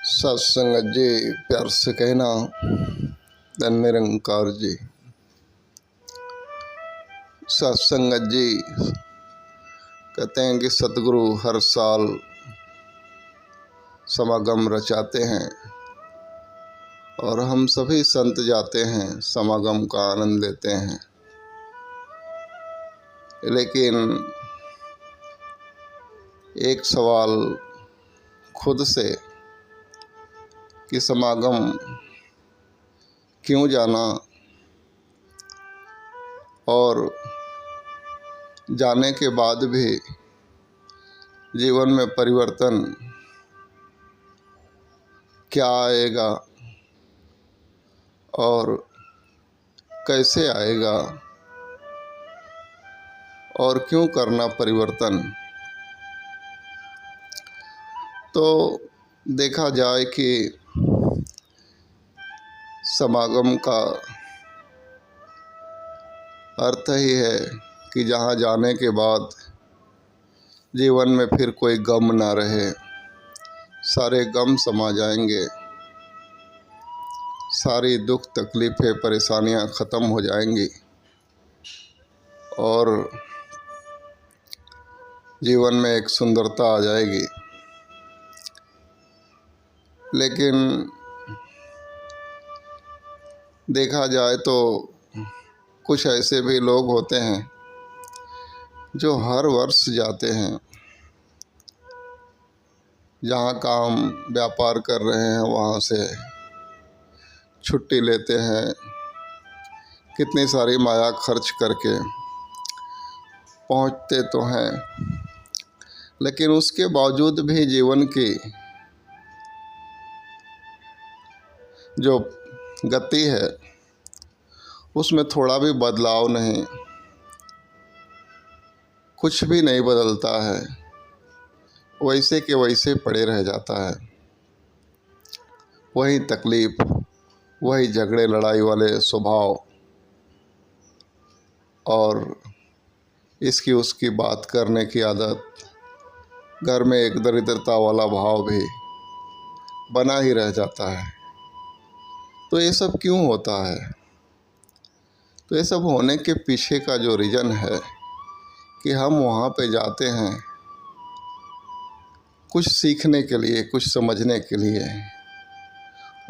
सत्संगत जी प्यार से कहना धन निरंकार जी। सत्संगत जी कहते हैं कि सतगुरु हर साल समागम रचाते हैं और हम सभी संत जाते हैं, समागम का आनंद लेते हैं। लेकिन एक सवाल खुद से कि समागम क्यों जाना और जाने के बाद भी जीवन में परिवर्तन क्या आएगा और कैसे आएगा और क्यों करना परिवर्तन। तो देखा जाए कि समागम का अर्थ ही है कि जहाँ जाने के बाद जीवन में फिर कोई गम ना रहे, सारे गम समा जाएंगे, सारी दुख तकलीफ़ें परेशानियाँ ख़त्म हो जाएंगी और जीवन में एक सुंदरता आ जाएगी। लेकिन देखा जाए तो कुछ ऐसे भी लोग होते हैं जो हर वर्ष जाते हैं, जहाँ काम व्यापार कर रहे हैं वहाँ से छुट्टी लेते हैं, कितनी सारी माया खर्च करके पहुँचते तो हैं, लेकिन उसके बावजूद भी जीवन की जो गति है उसमें थोड़ा भी बदलाव नहीं, कुछ भी नहीं बदलता है, वैसे के वैसे पड़े रह जाता है। वही तकलीफ़, वही झगड़े लड़ाई वाले स्वभाव और इसकी उसकी बात करने की आदत, घर में एक दरिद्रता वाला भाव भी बना ही रह जाता है। तो ये सब क्यों होता है? तो ये सब होने के पीछे का जो रीज़न है कि हम वहाँ पे जाते हैं कुछ सीखने के लिए, कुछ समझने के लिए,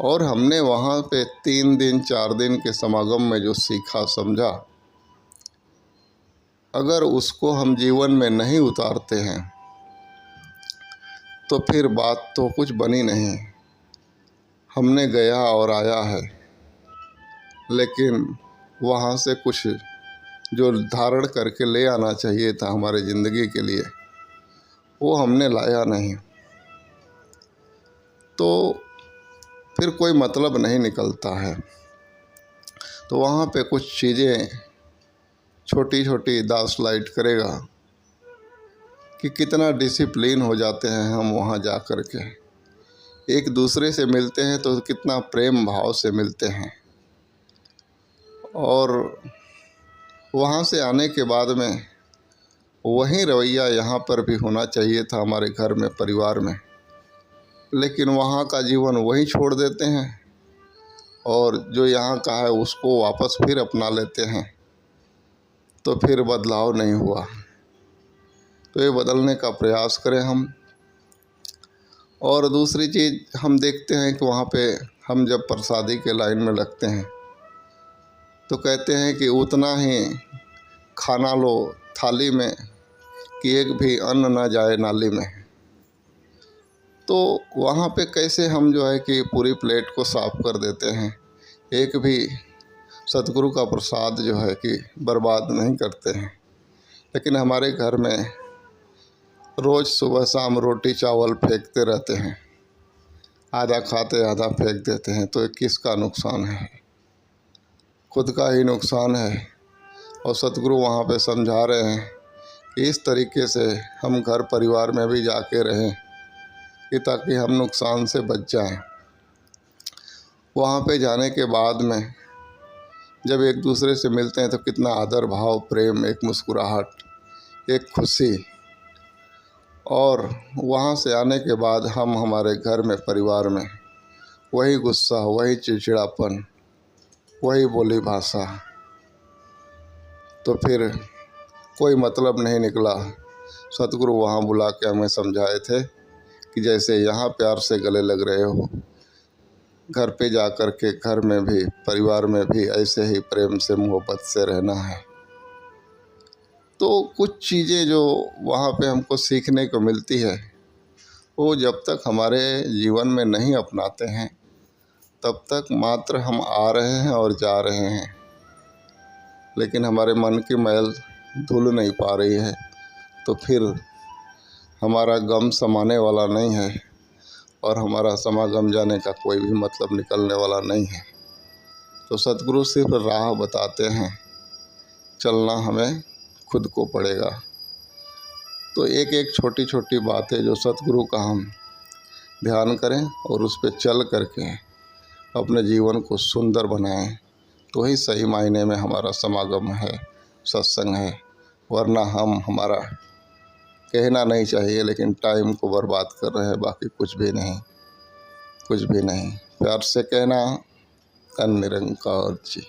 और हमने वहाँ पे 3 दिन 4 दिन के समागम में जो सीखा समझा, अगर उसको हम जीवन में नहीं उतारते हैं तो फिर बात तो कुछ बनी नहीं। हमने गया और आया है, लेकिन वहाँ से कुछ जो धारण करके ले आना चाहिए था हमारे ज़िंदगी के लिए, वो हमने लाया नहीं। तो फिर कोई मतलब नहीं निकलता है। तो वहाँ पे कुछ चीज़ें छोटी छोटी दास लाइट करेगा कि कितना डिसिप्लिन हो जाते हैं हम वहाँ जा कर के। एक दूसरे से मिलते हैं तो कितना प्रेम भाव से मिलते हैं, और वहाँ से आने के बाद में वही रवैया यहाँ पर भी होना चाहिए था हमारे घर में, परिवार में। लेकिन वहाँ का जीवन वहीं छोड़ देते हैं और जो यहाँ का है उसको वापस फिर अपना लेते हैं, तो फिर बदलाव नहीं हुआ। तो ये बदलने का प्रयास करें हम। और दूसरी चीज़ हम देखते हैं कि वहाँ पे हम जब प्रसादी के लाइन में लगते हैं तो कहते हैं कि उतना ही खाना लो थाली में कि एक भी अन्न ना जाए नाली में। तो वहाँ पे कैसे हम जो है कि पूरी प्लेट को साफ़ कर देते हैं, एक भी सतगुरु का प्रसाद जो है कि बर्बाद नहीं करते हैं। लेकिन हमारे घर में रोज़ सुबह शाम रोटी चावल फेंकते रहते हैं, आधा खाते आधा फेंक देते हैं। तो किसका नुकसान है? खुद का ही नुकसान है। और सतगुरु वहाँ पे समझा रहे हैं कि इस तरीके से हम घर परिवार में भी जाके रहें कि ताकि हम नुकसान से बच जाएं। वहाँ पे जाने के बाद में जब एक दूसरे से मिलते हैं तो कितना आदर भाव, प्रेम, एक मुस्कुराहट, एक खुशी, और वहाँ से आने के बाद हम हमारे घर में परिवार में वही गुस्सा, वही चिड़चिड़ापन, वही बोली भाषा, तो फिर कोई मतलब नहीं निकला। सतगुरु वहाँ बुला के हमें समझाए थे कि जैसे यहाँ प्यार से गले लग रहे हो, घर पे जा कर के घर में भी, परिवार में भी ऐसे ही प्रेम से मोहब्बत से रहना है। तो कुछ चीज़ें जो वहाँ पे हमको सीखने को मिलती है, वो जब तक हमारे जीवन में नहीं अपनाते हैं तब तक मात्र हम आ रहे हैं और जा रहे हैं, लेकिन हमारे मन की मैल धुल नहीं पा रही है। तो फिर हमारा गम समाने वाला नहीं है और हमारा समागम जाने का कोई भी मतलब निकलने वाला नहीं है। तो सतगुरु सिर्फ राह बताते हैं, चलना हमें खुद को पड़ेगा। तो एक एक छोटी छोटी बातें जो सतगुरु का हम ध्यान करें और उस पर चल करके अपने जीवन को सुंदर बनाएं, तो ही सही मायने में हमारा समागम है, सत्संग है। वरना हम हमारा कहना नहीं चाहिए लेकिन टाइम को बर्बाद कर रहे हैं, बाकी कुछ भी नहीं, कुछ भी नहीं। प्यार से कहना, तन निरंकार जी।